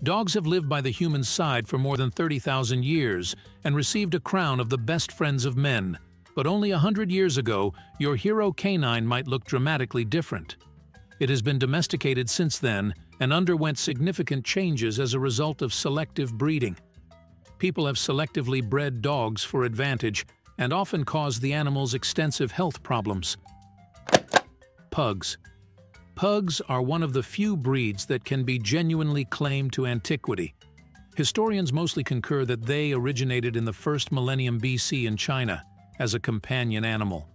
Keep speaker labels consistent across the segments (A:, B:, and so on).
A: Dogs have lived by the human side for more than 30,000 years and received a crown of the best friends of men. But only 100 years ago, your hero canine might look dramatically different. It has been domesticated since then and underwent significant changes as a result of selective breeding. People have selectively bred dogs for advantage and often cause the animals extensive health problems. Pugs. Pugs are one of the few breeds that can be genuinely claimed to antiquity. Historians mostly concur that they originated in the first millennium BC in China as a companion animal.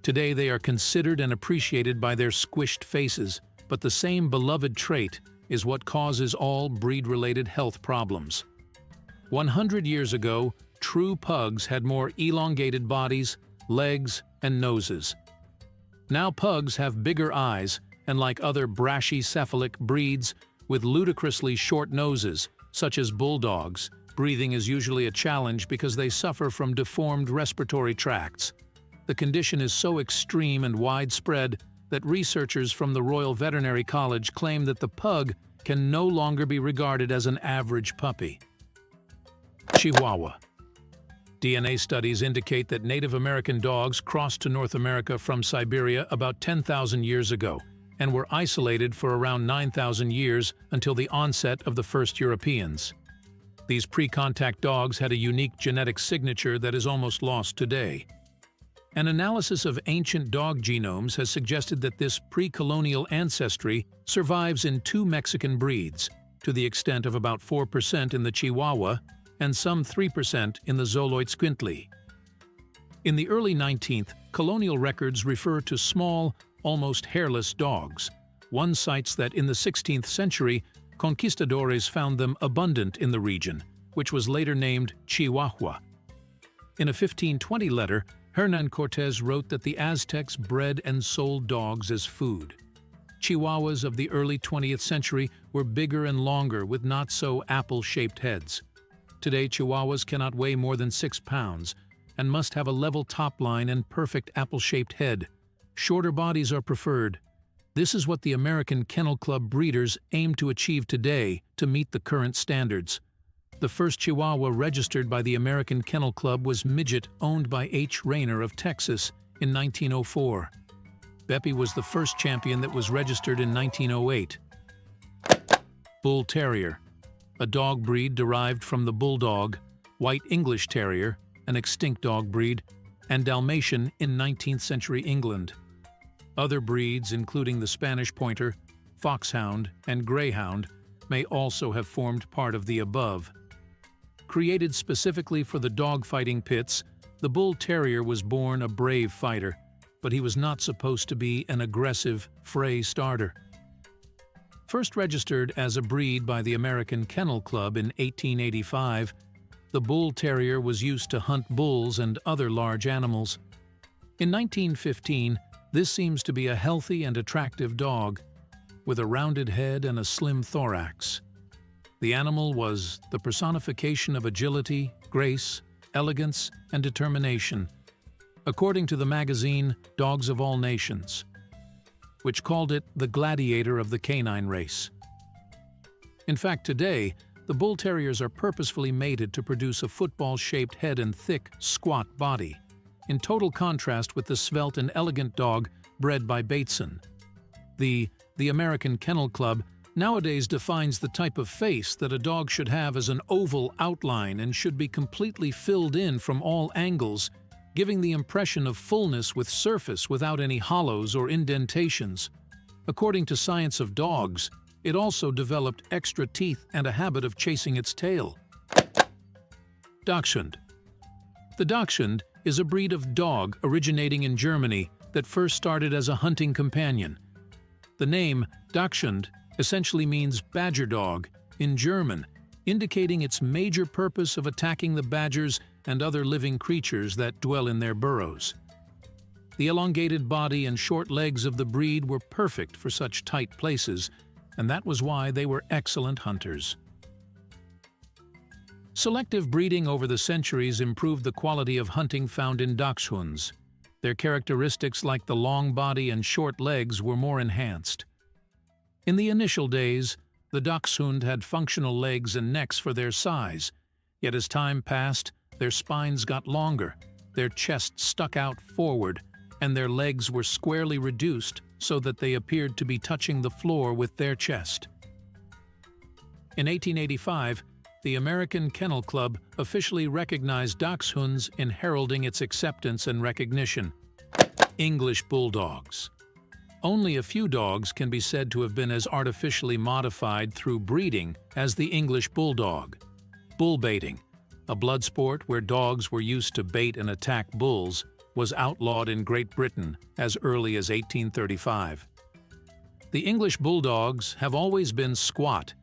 A: Today they are considered and appreciated by their squished faces, but the same beloved trait is what causes all breed-related health problems. 100 years ago, true pugs had more elongated bodies, legs, and noses. Now pugs have bigger eyes and, like other brachycephalic breeds, with ludicrously short noses, such as bulldogs, breathing is usually a challenge because they suffer from deformed respiratory tracts. The condition is so extreme and widespread that researchers from the Royal Veterinary College claim that the pug can no longer be regarded as an average puppy. Chihuahua. DNA studies indicate that Native American dogs crossed to North America from Siberia about 10,000 years ago and were isolated for around 9,000 years until the onset of the first Europeans. These pre-contact dogs had a unique genetic signature that is almost lost today. An analysis of ancient dog genomes has suggested that this pre-colonial ancestry survives in 2 Mexican breeds, to the extent of about 4% in the Chihuahua and some 3% in the Xoloitzcuintli. In the early 19th, colonial records refer to small, almost hairless dogs. One cites that in the 16th century, conquistadores found them abundant in the region, which was later named Chihuahua. In a 1520 letter, Hernán Cortés wrote that the Aztecs bred and sold dogs as food. Chihuahuas of the early 20th century were bigger and longer with not-so-apple-shaped heads. Today, Chihuahuas cannot weigh more than 6 pounds and must have a level top line and perfect apple-shaped head. Shorter bodies are preferred. This is what the American Kennel Club breeders aim to achieve today to meet the current standards. The first Chihuahua registered by the American Kennel Club was Midget, owned by H. Rayner of Texas in 1904. Beppy was the first champion that was registered in 1908. Bull Terrier, a dog breed derived from the Bulldog, White English Terrier, an extinct dog breed, and Dalmatian in 19th century England. Other breeds, including the Spanish Pointer, Foxhound, and Greyhound, may also have formed part of the above. Created specifically for the dog-fighting pits, the Bull Terrier was born a brave fighter, but he was not supposed to be an aggressive, fray starter. First registered as a breed by the American Kennel Club in 1885, the Bull Terrier was used to hunt bulls and other large animals. In 1915, this seems to be a healthy and attractive dog, with a rounded head and a slim thorax. The animal was the personification of agility, grace, elegance, and determination, according to the magazine Dogs of All Nations, which called it the gladiator of the canine race. In fact, today, the Bull Terriers are purposefully mated to produce a football-shaped head and thick, squat body, in total contrast with the svelte and elegant dog bred by Bateson. The American Kennel Club nowadays defines the type of face that a dog should have as an oval outline and should be completely filled in from all angles, giving the impression of fullness with surface without any hollows or indentations. According to Science of Dogs, it also developed extra teeth and a habit of chasing its tail. Dachshund. The Dachshund is a breed of dog originating in Germany that first started as a hunting companion. The name Dachshund essentially means badger dog in German, indicating its major purpose of attacking the badgers and other living creatures that dwell in their burrows. The elongated body and short legs of the breed were perfect for such tight places, and that was why they were excellent hunters. Selective breeding over the centuries improved the quality of hunting found in Dachshunds. Their characteristics like the long body and short legs were more enhanced. In the initial days, The dachshund had functional legs and necks for their size, yet as time passed, their spines got longer, their chests stuck out forward, and their legs were squarely reduced so that they appeared to be touching the floor with their chest. In 1885, the American Kennel Club officially recognized dachshunds in heralding its acceptance and recognition. English Bulldogs. Only a few dogs can be said to have been as artificially modified through breeding as the English Bulldog. Bull baiting, a blood sport where dogs were used to bait and attack bulls, was outlawed in Great Britain as early as 1835. The English Bulldogs have always been squat,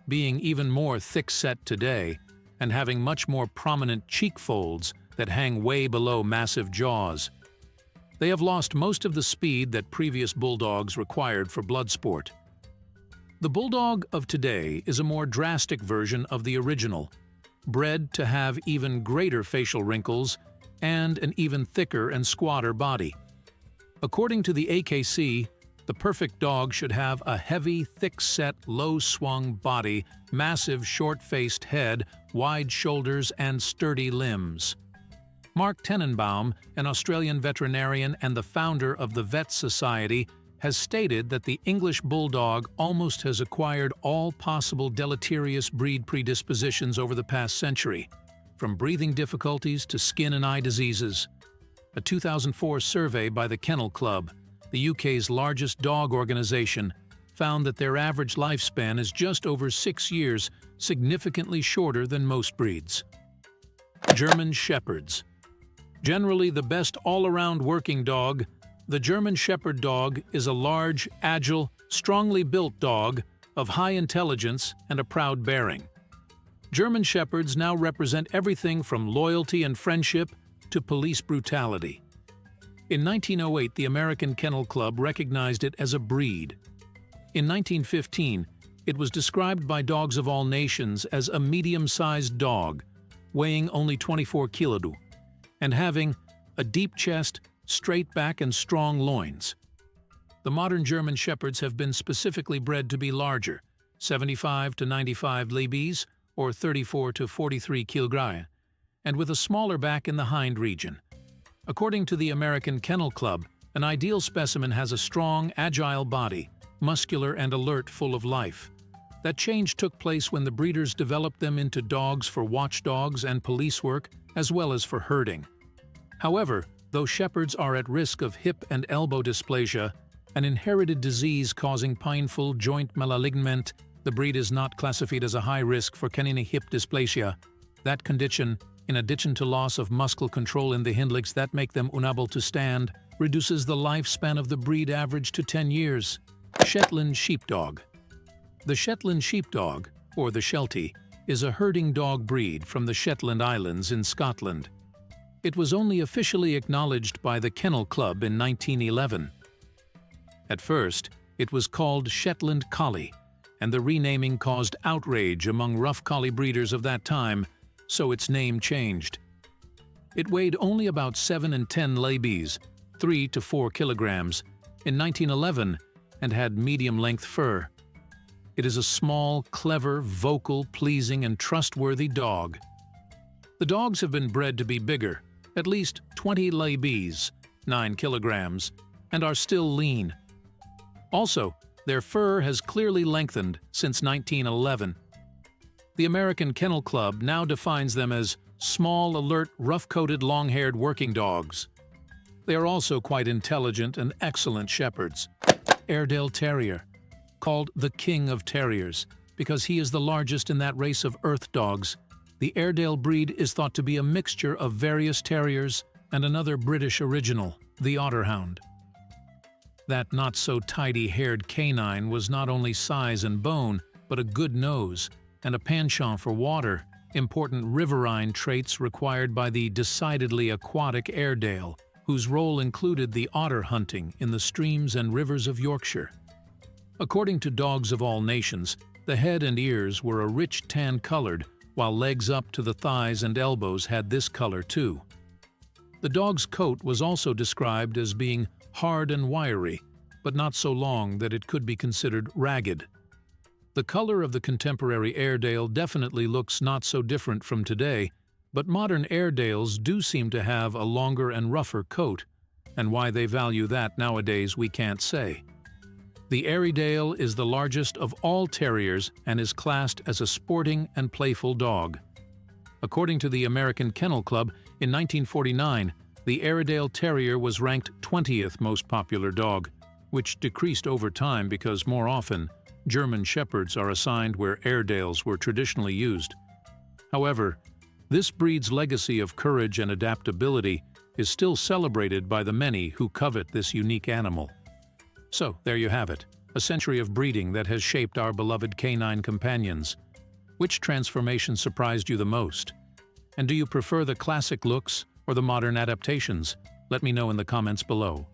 A: being even more thick-set today and having much more prominent cheek folds that hang way below massive jaws. They have lost most of the speed that previous bulldogs required for blood sport. The bulldog of today is a more drastic version of the original, bred to have even greater facial wrinkles and an even thicker and squatter body. According to the AKC, the perfect dog should have a heavy, thick-set, low-swung body, massive, short-faced head, wide shoulders, and sturdy limbs. Mark Tenenbaum, an Australian veterinarian and the founder of the Vet Society, has stated that the English Bulldog almost has acquired all possible deleterious breed predispositions over the past century, from breathing difficulties to skin and eye diseases. A 2004 survey by the Kennel Club, the UK's largest dog organization, found that their average lifespan is just over 6 years, significantly shorter than most breeds. German Shepherds. Generally the best all-around working dog, the German Shepherd dog is a large, agile, strongly built dog of high intelligence and a proud bearing. German Shepherds now represent everything from loyalty and friendship to police brutality. In 1908, the American Kennel Club recognized it as a breed. In 1915, it was described by Dogs of All Nations as a medium-sized dog, weighing only 24 kg, and having a deep chest, straight back, and strong loins. The modern German Shepherds have been specifically bred to be larger, 75 to 95 libs, or 34 to 43 kg, and with a smaller back in the hind region. According to the American Kennel Club, an ideal specimen has a strong, agile body, muscular and alert, full of life. That change took place when the breeders developed them into dogs for watchdogs and police work, as well as for herding. However, though shepherds are at risk of hip and elbow dysplasia, an inherited disease causing painful joint malalignment, the breed is not classified as a high risk for canine hip dysplasia. That condition, in addition to loss of muscle control in the hind legs that make them unable to stand, reduces the lifespan of the breed average to 10 years. Shetland Sheepdog. The Shetland Sheepdog, or the Sheltie, is a herding dog breed from the Shetland Islands in Scotland. It was only officially acknowledged by the Kennel Club in 1911. At first, it was called Shetland Collie, and the renaming caused outrage among rough collie breeders of that time, so its name changed. It weighed only about 7 and 10 libs, 3 to 4 kilograms, in 1911 and had medium-length fur. It is a small, clever, vocal, pleasing, and trustworthy dog. The dogs have been bred to be bigger, at least 20 libs, 9 kilograms, and are still lean. Also, their fur has clearly lengthened since 1911. The American Kennel Club now defines them as small, alert, rough-coated, long-haired working dogs. They are also quite intelligent and excellent shepherds. Airedale Terrier, called the King of Terriers because he is the largest in that race of earth dogs. The Airedale breed is thought to be a mixture of various terriers and another British original, the Otterhound. That not-so-tidy-haired canine was not only size and bone, but a good nose and a penchant for water, important riverine traits required by the decidedly aquatic Airedale, whose role included the otter hunting in the streams and rivers of Yorkshire. According to Dogs of All Nations, the head and ears were a rich tan-colored, while legs up to the thighs and elbows had this color too. The dog's coat was also described as being hard and wiry, but not so long that it could be considered ragged. The color of the contemporary Airedale definitely looks not so different from today, but modern Airedales do seem to have a longer and rougher coat, and why they value that nowadays we can't say. The Airedale is the largest of all terriers and is classed as a sporting and playful dog. According to the American Kennel Club, in 1949, the Airedale Terrier was ranked 20th most popular dog, which decreased over time because more often, German Shepherds are assigned where Airedales were traditionally used. However, this breed's legacy of courage and adaptability is still celebrated by the many who covet this unique animal. So, there you have it, a century of breeding that has shaped our beloved canine companions. Which transformation surprised you the most? And do you prefer the classic looks or the modern adaptations? Let me know in the comments below.